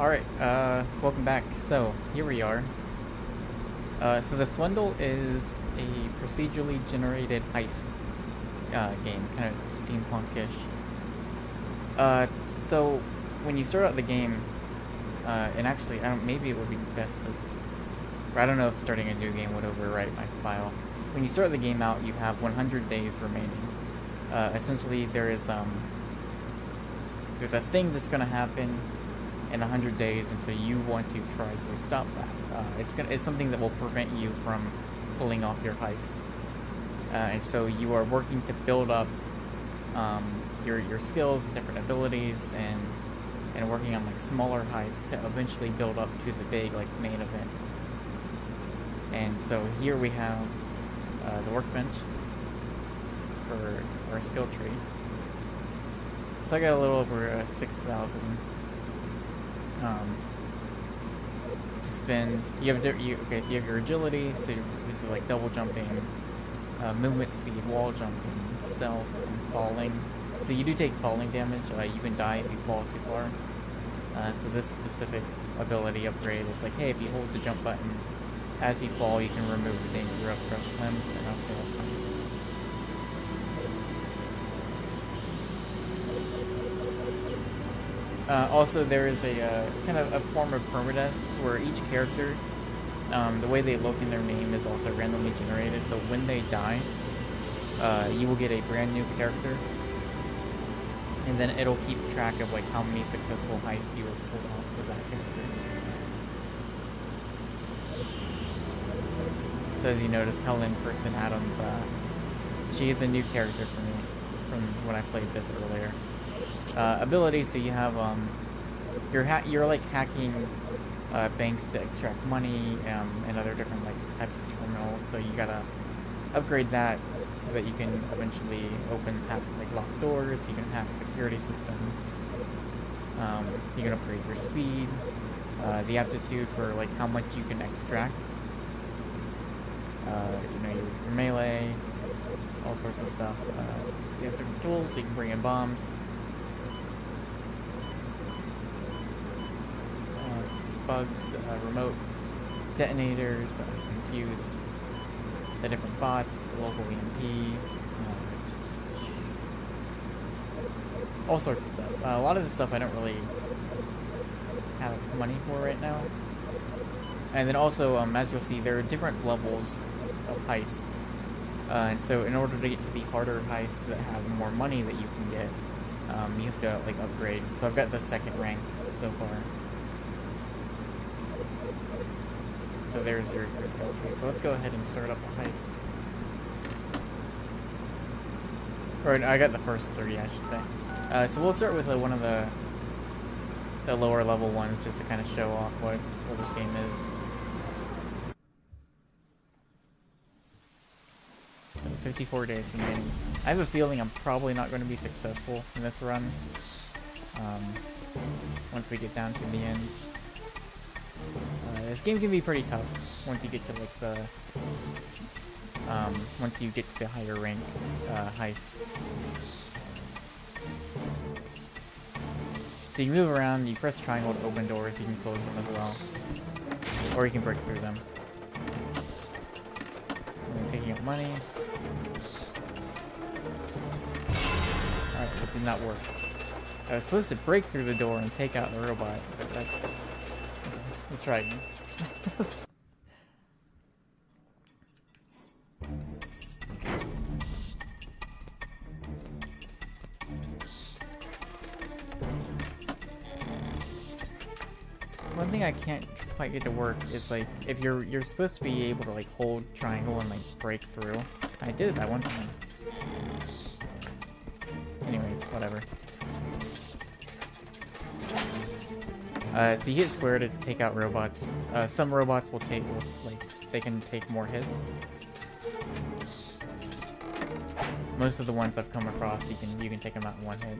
Alright, welcome back. So, here we are. So the Swindle is a procedurally generated heist game, kind of steampunkish. So when you start out the game, and actually, maybe it would be best I don't know if starting a new game would overwrite my file. When you start the game out, you have 100 days remaining. Essentially, there's a thing that's going to happen in 100 days, and so you want to try to stop that. It's something that will prevent you from pulling off your heist. And so you are working to build up your skills and different abilities, and working on like smaller heists to eventually build up to the big like main event. And so here we have the workbench for our skill tree. So I got a little over 6,000 to spend. So you have your agility. So this is like double jumping, movement speed, wall jumping, stealth, and falling. So you do take falling damage. You can die if you fall too far. So this specific ability upgrade is like, hey, if you hold the jump button as you fall, you can remove the danger of crushed limbs and uphill heists. Also, there is a kind of a form of permadeath where each character, the way they look in their name is also randomly generated. So when they die, you will get a brand new character, and then it'll keep track of like how many successful heists you have pulled off with that character. So as you notice, Helen Person Adams, she is a new character for me from when I played this earlier. Ability, so you have you're like hacking banks to extract money and other different like types of terminals. So you gotta upgrade that so that you can eventually hack like locked doors. You can hack security systems. You can upgrade your speed, the aptitude for like how much you can extract. Your melee, all sorts of stuff. You have different tools, so you can bring in bombs. Bugs, remote detonators, confuse the different bots, local EMP, all sorts of stuff. A lot of the stuff I don't really have money for right now. And then also, as you'll see, there are different levels of heists. And so in order to get to the harder heists that have more money that you can get, you have to like upgrade. So I've got the second rank so far. So there's your skill tree. So let's go ahead and start up the heist. Or I got the first 3, I should say. So we'll start with one of the lower level ones, just to kind of show off what this game is. So 54 days remaining. I have a feeling I'm probably not going to be successful in this run. Once we get down to the end. This game can be pretty tough once you get to like the once you get to the higher rank heist. So you move around, you press triangle to open doors, you can close them as well, or you can break through them. And picking up money. Alright, it did not work. I was supposed to break through the door and take out the robot, but that's... Let's try again. One thing I can't quite get to work is like if you're supposed to be able to like hold triangle and like break through. I did it that one time. Anyways, whatever. So you hit square to take out robots. Some robots they can take more hits. Most of the ones I've come across, you can take them out in one hit.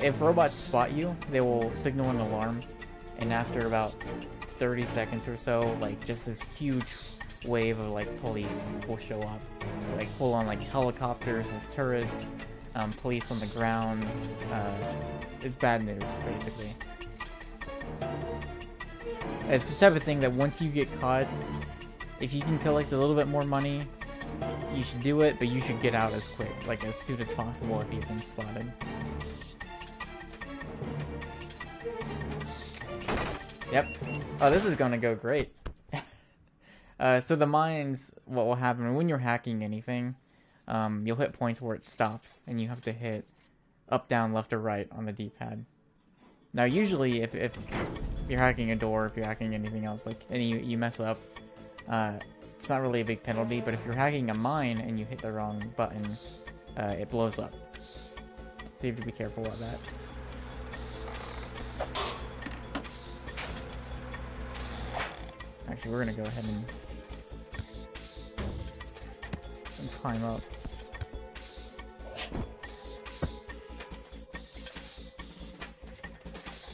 If robots spot you, they will signal an alarm, and after about 30 seconds or so, like just this huge wave of like police will show up, like full on like helicopters with turrets, police on the ground. It's bad news, basically. It's the type of thing that once you get caught, if you can collect a little bit more money, you should do it, but you should get out as quick, like as soon as possible if you've been spotted. Yep. Oh, this is gonna go great. So the mines, what will happen when you're hacking anything, you'll hit points where it stops, and you have to hit up, down, left, or right on the D-pad. Now, usually, if you're hacking a door, if you're hacking anything else, like, and you mess up, it's not really a big penalty, but if you're hacking a mine and you hit the wrong button, it blows up. So you have to be careful about that. Actually, we're gonna go ahead and climb up.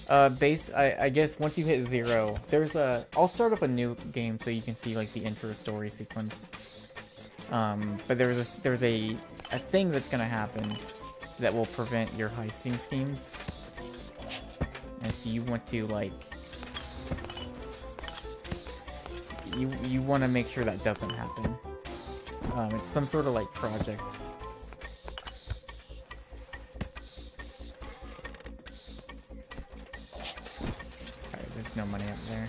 I guess once you hit 0, there's I'll start up a new game so you can see like the intro story sequence. But there's a thing that's gonna happen that will prevent your heisting schemes. And so you want to like you want to make sure that doesn't happen. It's some sort of like project. Alright, there's no money up there.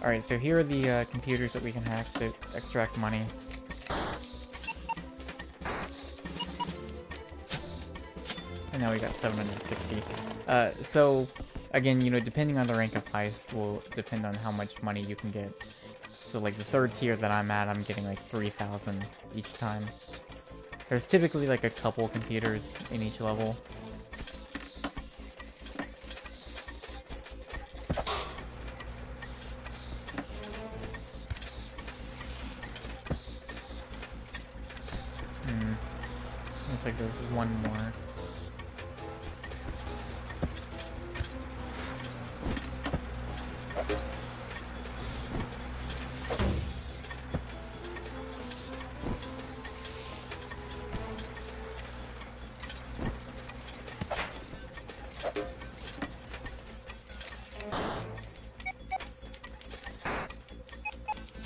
Alright, so here are the computers that we can hack to extract money. And now we got 760. So, again, you know, depending on the rank of heist will depend on how much money you can get. So, like, the 3rd tier that I'm at, I'm getting, like, 3,000 each time. There's typically, like, a couple computers in each level. Looks like there's one more.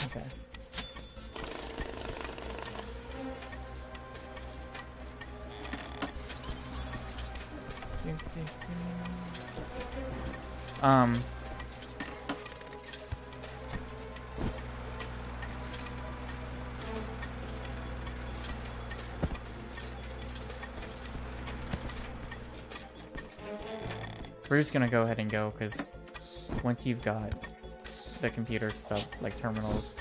Okay. We're just gonna go ahead and go, because once you've got the computer stuff, like terminals,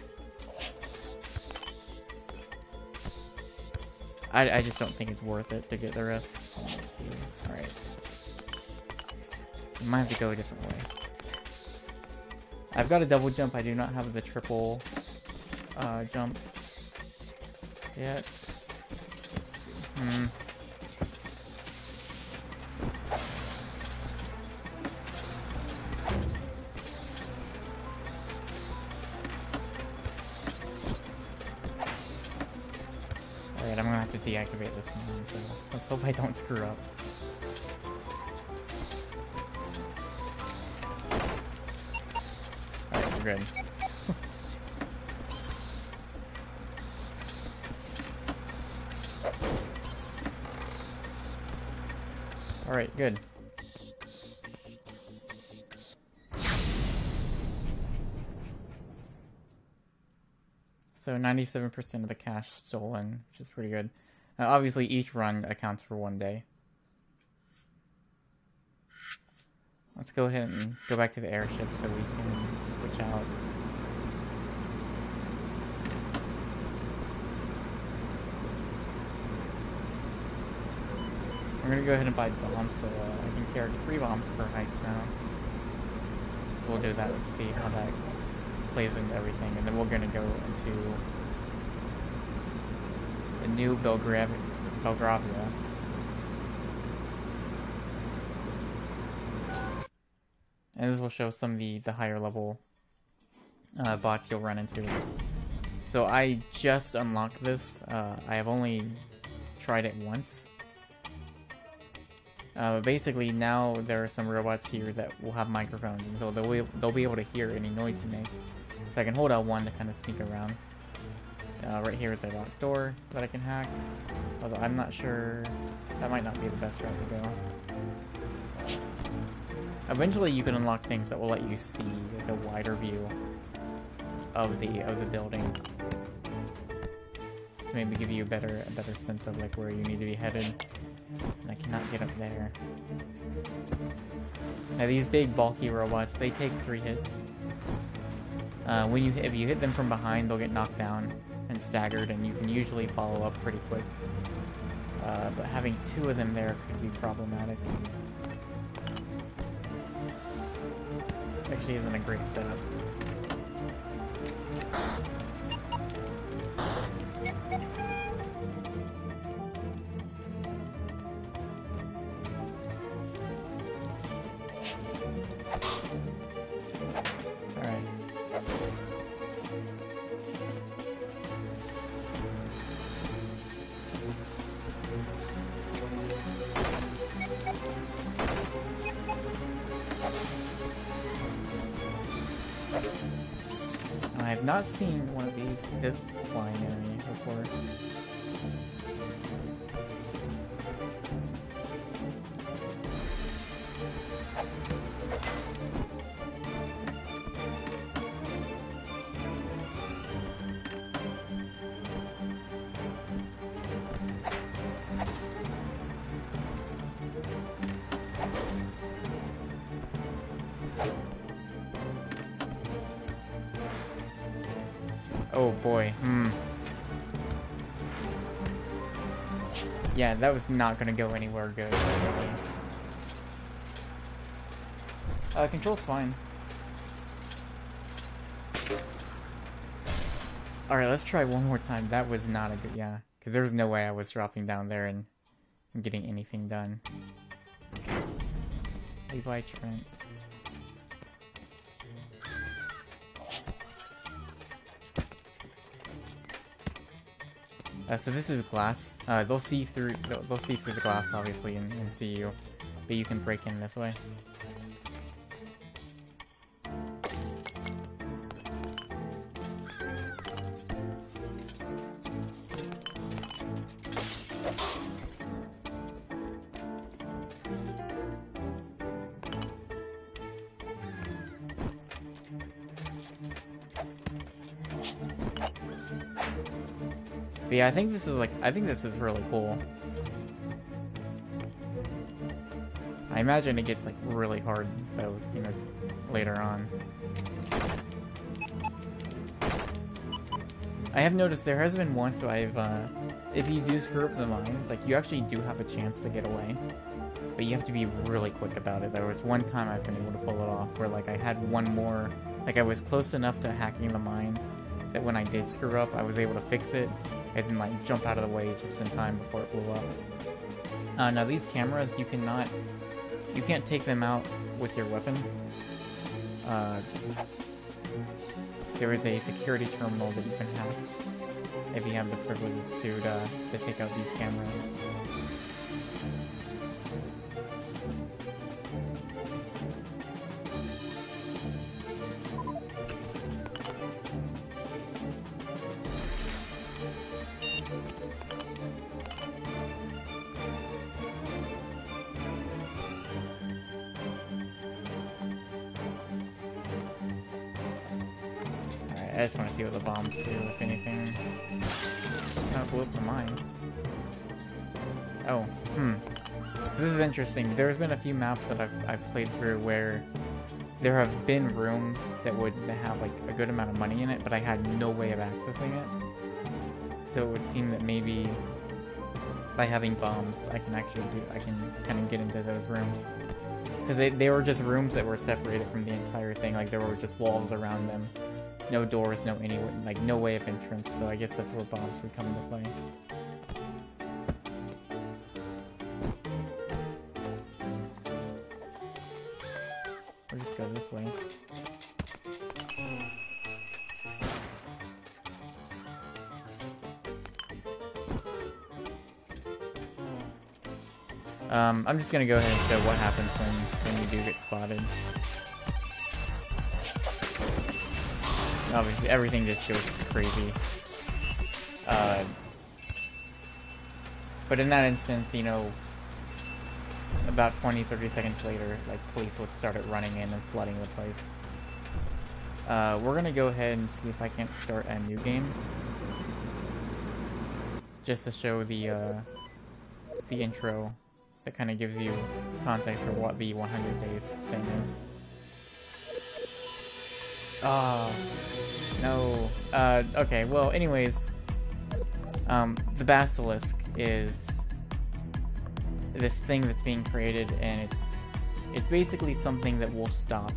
I just don't think it's worth it to get the rest. Let's see. Alright. We might have to go a different way. I've got a double jump, I do not have the triple jump yet. Let's see. Alright, I'm gonna have to deactivate this one, so let's hope I don't screw up. Alright, we're good. Alright, good. So 97% of the cash stolen, which is pretty good. Obviously, each run accounts for 1 day. Let's go ahead and go back to the airship so we can switch out. We're gonna go ahead and buy bombs, so I can carry 3 bombs per heist now. So we'll do that and see how that plays into everything, and then we're gonna go into the new Belgrade Belgravia. And this will show some of the higher level bots you'll run into. So I just unlocked this. I have only tried it once. Basically, now there are some robots here that will have microphones, and so they'll be able to hear any noise you make. So I can hold L1 to kind of sneak around. Right here is a locked door that I can hack. Although I'm not sure, that might not be the best route to go. Eventually, you can unlock things that will let you see like a wider view of the building, to maybe give you a better sense of like where you need to be headed. And I cannot get up there. Now these big bulky robots, they take 3 hits. If you hit them from behind, they'll get knocked down and staggered, and you can usually follow up pretty quick. But having 2 of them there could be problematic. Actually isn't a great setup. I've not seen one of this flying enemy before. Oh boy, Yeah, that was not gonna go anywhere good. Control's fine. Alright, let's try one more time. That was not a good, yeah. Because there was no way I was dropping down there and getting anything done. Levi Trent. So this is glass. They'll see through the glass, obviously, and see you, but you can break in this way. But yeah, I think this is really cool. I imagine it gets like really hard though, you know, later on. I have noticed there has been once I've, if you do screw up the mines, like you actually do have a chance to get away, but you have to be really quick about it. There was one time I've been able to pull it off where like I had one more, like I was close enough to hacking the mine that when I did screw up, I was able to fix it and then like jump out of the way just in time before it blew up. Now these cameras, you can't take them out with your weapon. There is a security terminal that you can hack if you have the privilege to take out these cameras. I just want to see what the bombs do, if anything. Oh, blew up the mine. Oh, So this is interesting. There's been a few maps that I've played through where there have been rooms that would have like a good amount of money in it, but I had no way of accessing it. So it would seem that maybe by having bombs, I can kind of get into those rooms. Because they were just rooms that were separated from the entire thing, like there were just walls around them. No doors, no way of entrance, so I guess that's where bombs would come into play. I'm just gonna go ahead and show what happens when you do get spotted. Obviously, everything just goes crazy. But in that instance, you know, about 20-30 seconds later, like, police would start running in and flooding the place. We're gonna go ahead and see if I can't start a new game, just to show the intro that kind of gives you context for what the 100 days thing is. No. Okay, well, anyways, the basilisk is this thing that's being created, and it's basically something that will stop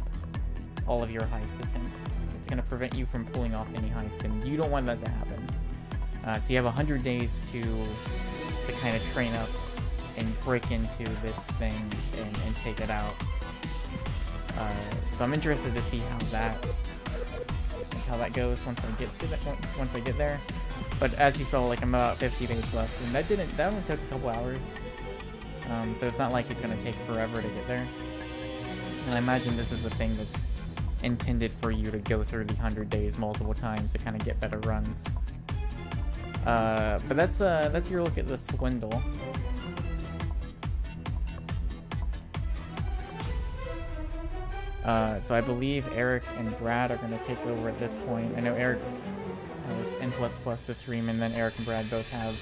all of your heist attempts. It's going to prevent you from pulling off any heist, and you don't want that to happen. So you have 100 days to kind of train up and break into this thing and take it out. So I'm interested to see how that goes once I get to that, once I get there. But as you saw, like, I'm about 50 days left, and that only took a couple hours. So it's not like it's gonna take forever to get there. And I imagine this is a thing that's intended for you to go through the 100 days multiple times to kind of get better runs. But that's your look at the Swindle. So I believe Eric and Brad are going to take over at this point. I know Eric has N++ to stream, and then Eric and Brad both have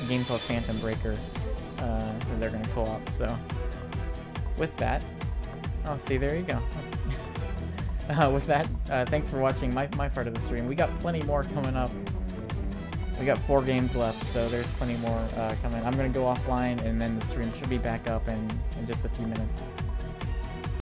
a game called Phantom Breaker that they're going to co-op. So with that, oh, see, there you go. With that, thanks for watching my part of the stream. We got plenty more coming up. We got 4 games left, so there's plenty more coming. I'm going to go offline, and then the stream should be back up in just a few minutes.